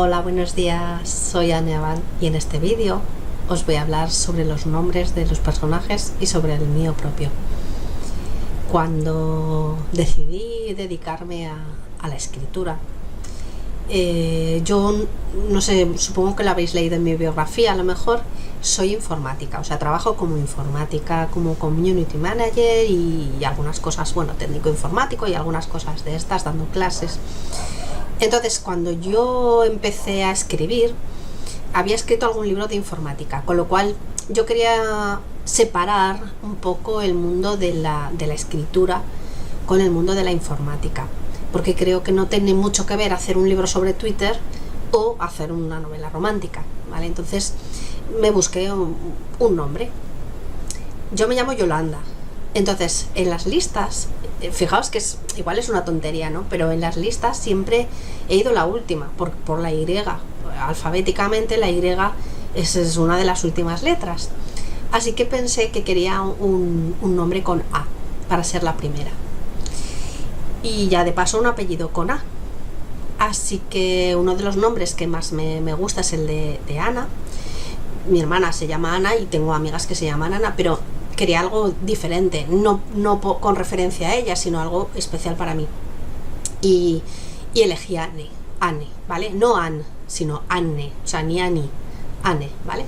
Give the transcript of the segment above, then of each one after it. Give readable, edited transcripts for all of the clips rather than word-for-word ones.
Hola, buenos días, soy Ane Abad y en este vídeo os voy a hablar sobre los nombres de los personajes y sobre el mío propio. Cuando decidí dedicarme a la escritura, yo no sé, supongo que lo habéis leído en mi biografía, a lo mejor soy informática, o sea, trabajo como informática, como community manager y algunas cosas, bueno, técnico informático y algunas cosas de estas, dando clases. Entonces, cuando yo empecé a escribir, había escrito algún libro de informática, con lo cual yo quería separar un poco el mundo de la escritura con el mundo de la informática, porque creo que no tiene mucho que ver hacer un libro sobre Twitter o hacer una novela romántica, ¿vale? Entonces me busqué un nombre. Yo me llamo Yolanda. Entonces, en las listas, fijaos que igual es una tontería, ¿no? Pero en las listas siempre he ido la última, por la Y. Alfabéticamente la Y es una de las últimas letras. Así que pensé que quería un nombre con A, para ser la primera. Y ya de paso un apellido con A. Así que uno de los nombres que más me gusta es el de Ana. Mi hermana se llama Ana y tengo amigas que se llaman Ana, pero quería algo diferente, no con referencia a ella, sino algo especial para mí. Y elegí Anne, ¿vale? No Anne, sino Anne, o sea, ni Annie, Anne, ¿vale?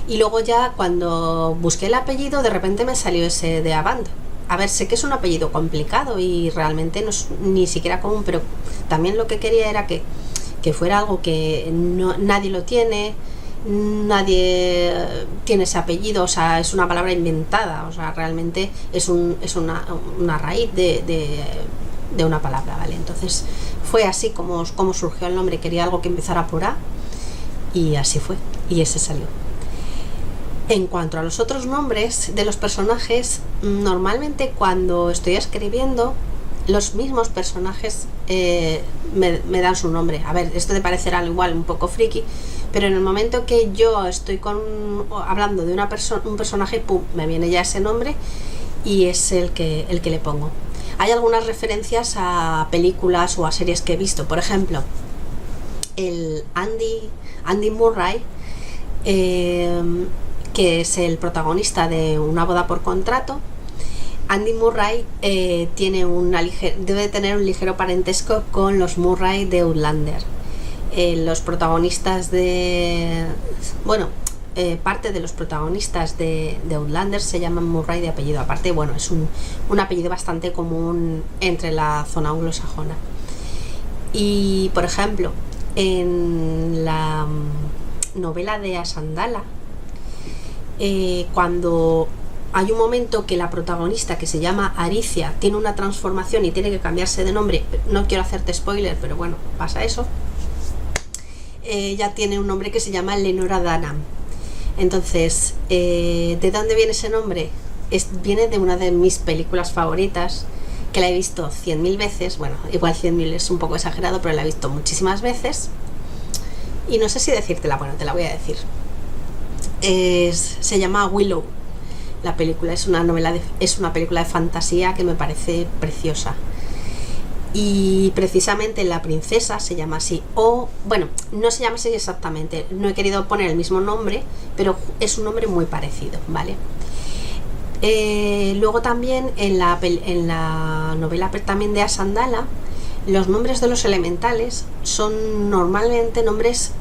Y luego ya cuando busqué el apellido, de repente me salió ese de Abad. A ver, sé que es un apellido complicado y realmente no es ni siquiera común, pero también lo que quería era que fuera algo que nadie lo tiene. Nadie tiene ese apellido, o sea, es una palabra inventada, o sea, realmente es una raíz de una palabra, ¿vale? Entonces fue así como surgió el nombre. Quería algo que empezara por A y así fue, y ese salió. En cuanto a los otros nombres de los personajes, normalmente cuando estoy escribiendo, los mismos personajes me dan su nombre. A ver, esto te parecerá igual un poco friki, pero en el momento que yo estoy hablando de un personaje, pum, me viene ya ese nombre y es el que le pongo. Hay algunas referencias a películas o a series que he visto. Por ejemplo, el Andy Murray, que es el protagonista de Una boda por contrato. Andy Murray debe tener un ligero parentesco con los Murray de Outlander. Los protagonistas parte de los protagonistas de Outlander se llaman Murray de apellido. Aparte, bueno, es un apellido bastante común entre la zona anglosajona. Y, por ejemplo, en la novela de Asandala, cuando hay un momento que la protagonista, que se llama Aricia, tiene una transformación y tiene que cambiarse de nombre. No quiero hacerte spoiler, pero bueno, pasa eso. Ella tiene un nombre que se llama Lenora Danam. Entonces, ¿de dónde viene ese nombre? Viene de una de mis películas favoritas, que la he visto 100.000 veces. Bueno, igual 100.000 es un poco exagerado, pero la he visto muchísimas veces. Y no sé si decírtela, bueno, te la voy a decir. Se llama Willow. La película es una película de fantasía que me parece preciosa. Y precisamente la princesa se llama así, o bueno, no se llama así exactamente, no he querido poner el mismo nombre, pero es un nombre muy parecido, ¿vale? Luego también en la novela también de Asandala, los nombres de los elementales son normalmente nombres,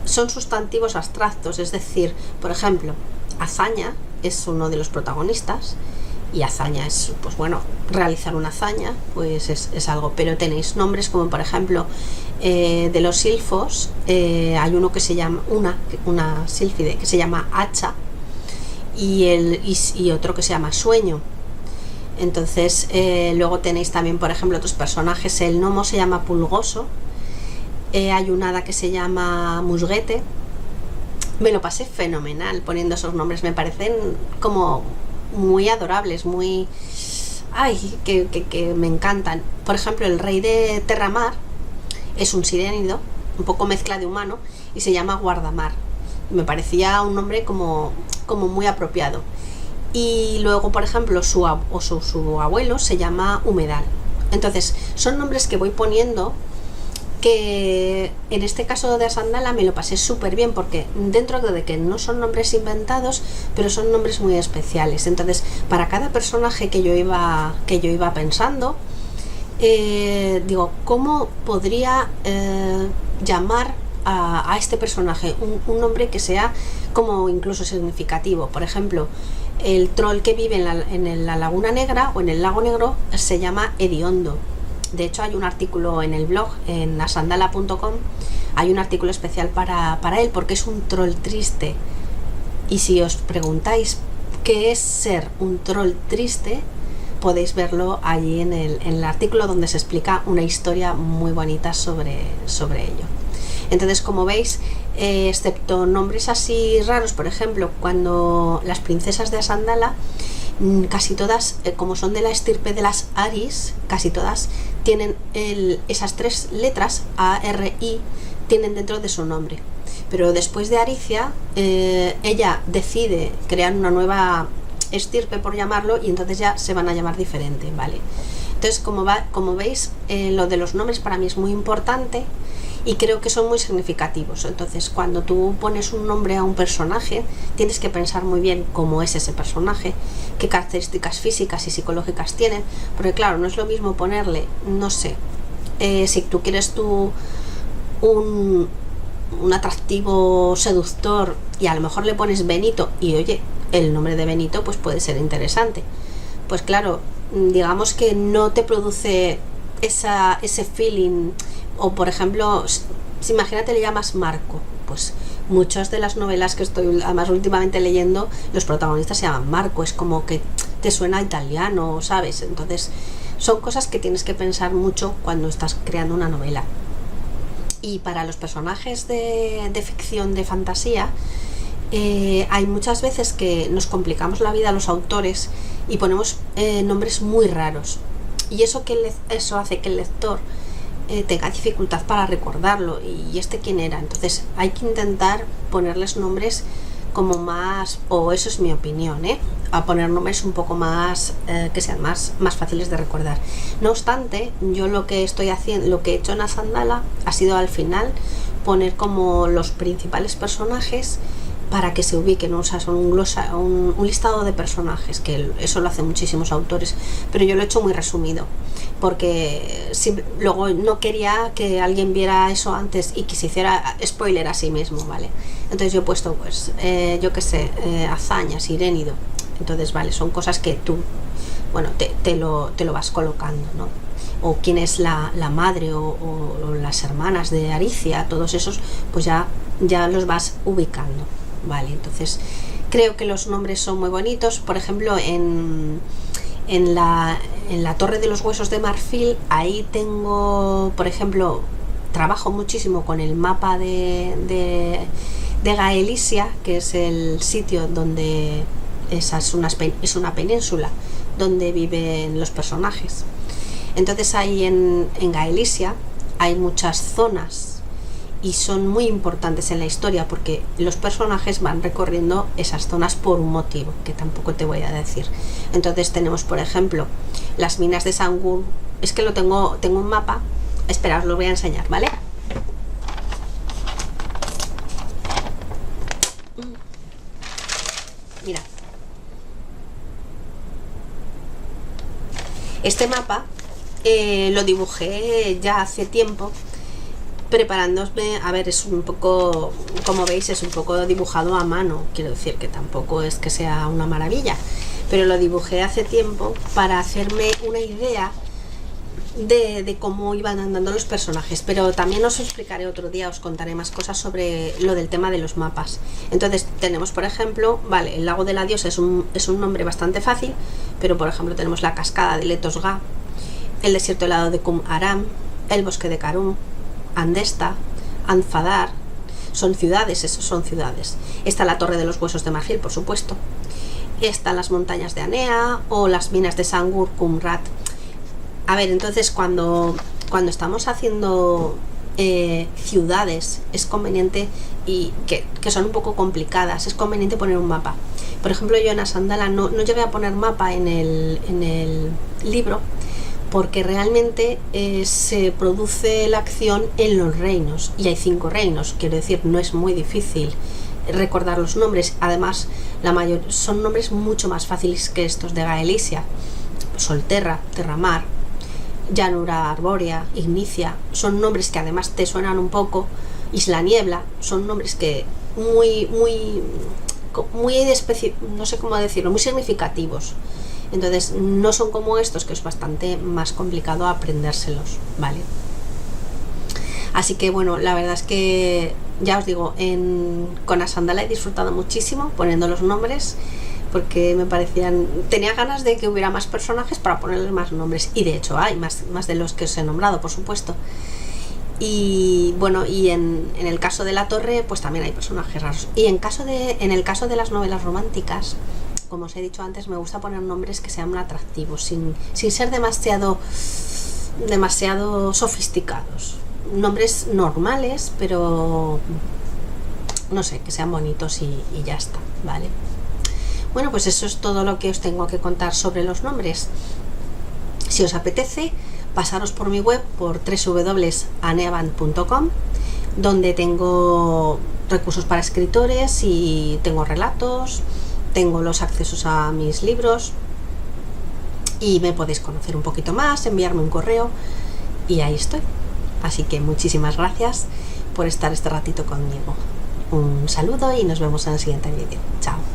son sustantivos abstractos, es decir, por ejemplo, hazaña es uno de los protagonistas. Y hazaña es, pues bueno, realizar una hazaña, pues es algo. Pero tenéis nombres como, por ejemplo, de los silfos, hay uno que se llama, una sílfide que se llama hacha, y otro que se llama sueño. Entonces, luego tenéis también, por ejemplo, otros personajes. El gnomo se llama pulgoso, hay un hada que se llama musguete. Me lo pasé fenomenal poniendo esos nombres, me parecen como muy adorables, muy... que me encantan. Por ejemplo, el rey de Terramar es un sirénido, un poco mezcla de humano, y se llama Guardamar. Me parecía un nombre como muy apropiado. Y luego, por ejemplo, su abuelo se llama Humedal. Entonces, son nombres que voy poniendo que en este caso de Asandala me lo pasé súper bien, porque dentro de que no son nombres inventados, pero son nombres muy especiales. Entonces, para cada personaje que yo iba pensando, digo, ¿cómo podría llamar a este personaje un nombre que sea como incluso significativo? Por ejemplo, el troll que vive en la Laguna Negra o en el Lago Negro se llama Hediondo. De hecho, hay un artículo en el blog, en asandala.com, hay un artículo especial para él, porque es un troll triste. Y si os preguntáis qué es ser un troll triste, podéis verlo allí en el artículo, donde se explica una historia muy bonita sobre ello. Entonces, como veis, excepto nombres así raros, por ejemplo, cuando las princesas de Asandala, casi todas, como son de la estirpe de las Aris, casi todas tienen esas 3 letras, A, R, I, tienen dentro de su nombre. Pero después de Aricia, ella decide crear una nueva estirpe, por llamarlo, y entonces ya se van a llamar diferente, ¿vale? Entonces, como veis, lo de los nombres para mí es muy importante y creo que son muy significativos. Entonces, cuando tú pones un nombre a un personaje, tienes que pensar muy bien cómo es ese personaje, qué características físicas y psicológicas tienen, porque claro, no es lo mismo ponerle, no sé, si tú quieres un atractivo seductor y a lo mejor le pones Benito y oye, el nombre de Benito pues puede ser interesante, pues claro, digamos que no te produce ese feeling. O por ejemplo, si imagínate le llamas Marco, pues muchas de las novelas que estoy además últimamente leyendo, los protagonistas se llaman Marco, es como que te suena italiano, ¿sabes? Entonces son cosas que tienes que pensar mucho cuando estás creando una novela. Y para los personajes de ficción, de fantasía, hay muchas veces que nos complicamos la vida los autores y ponemos nombres muy raros, y eso hace que el lector tenga dificultad para recordarlo, y quién era. Entonces hay que intentar ponerles nombres como más, o eso es mi opinión, a poner nombres un poco más que sean más fáciles de recordar. No obstante, yo lo que he hecho en Asandala ha sido al final poner como los principales personajes para que se ubiquen, o sea, son un listado de personajes, que eso lo hacen muchísimos autores, pero yo lo he hecho muy resumido, porque luego no quería que alguien viera eso antes y que se hiciera spoiler a sí mismo, ¿vale? Entonces yo he puesto, pues, yo qué sé, hazañas, Irénido. Entonces, vale, son cosas que tú, bueno, te lo vas colocando, ¿no? O quién es la madre o las hermanas de Aricia, todos esos, pues ya los vas ubicando. Vale, entonces creo que los nombres son muy bonitos. Por ejemplo, en la Torre de los Huesos de Marfil, ahí tengo, por ejemplo, trabajo muchísimo con el mapa de Gaelisia, que es el sitio donde es una península donde viven los personajes. Entonces ahí en Gaelisia hay muchas zonas y son muy importantes en la historia, porque los personajes van recorriendo esas zonas por un motivo que tampoco te voy a decir. Entonces tenemos, por ejemplo, las minas de Sangur. Es que tengo un mapa, espera, os lo voy a enseñar, ¿vale? Mira, este mapa lo dibujé ya hace tiempo, preparándome. A ver, es un poco, como veis, es un poco dibujado a mano, quiero decir que tampoco es que sea una maravilla, pero lo dibujé hace tiempo para hacerme una idea de cómo iban andando los personajes. Pero también os explicaré otro día, os contaré más cosas sobre lo del tema de los mapas. Entonces tenemos, por ejemplo, vale, el lago de la diosa es un nombre bastante fácil, pero por ejemplo tenemos la cascada de Letosga, el desierto helado de Kum Aram, el bosque de Karum, Andesta, Anfadar. Son ciudades, esos son ciudades. Está la Torre de los Huesos de Marfil, por supuesto. Están las montañas de Anea o las minas de Sangur, Kumrat. A ver, entonces cuando estamos haciendo ciudades, es conveniente, y que son un poco complicadas, es conveniente poner un mapa. Por ejemplo, yo en Asandala no llegué a poner mapa en el libro, porque realmente se produce la acción en los reinos y hay 5 reinos, quiero decir, no es muy difícil recordar los nombres. Además, son nombres mucho más fáciles que estos de Gaelicia. Solterra, Terramar, Llanura Arbórea, Ignicia, son nombres que además te suenan un poco. Isla Niebla, son nombres que no sé cómo decirlo, muy significativos. Entonces no son como estos, que es bastante más complicado aprendérselos, ¿vale? Así que bueno, la verdad es que ya os digo, con Asandala he disfrutado muchísimo poniendo los nombres, porque tenía ganas de que hubiera más personajes para ponerles más nombres, y de hecho hay más de los que os he nombrado, por supuesto. Y bueno, y en el caso de la torre, pues también hay personajes raros. Y en el caso de las novelas románticas, como os he dicho antes, me gusta poner nombres que sean atractivos, sin ser demasiado sofisticados. Nombres normales, pero no sé, que sean bonitos y ya está, ¿vale? Bueno, pues eso es todo lo que os tengo que contar sobre los nombres. Si os apetece, pasaros por mi web, por www.aneaban.com, donde tengo recursos para escritores y tengo relatos, tengo los accesos a mis libros, y me podéis conocer un poquito más, enviarme un correo, y ahí estoy. Así que muchísimas gracias por estar este ratito conmigo. Un saludo y nos vemos en el siguiente vídeo. Chao.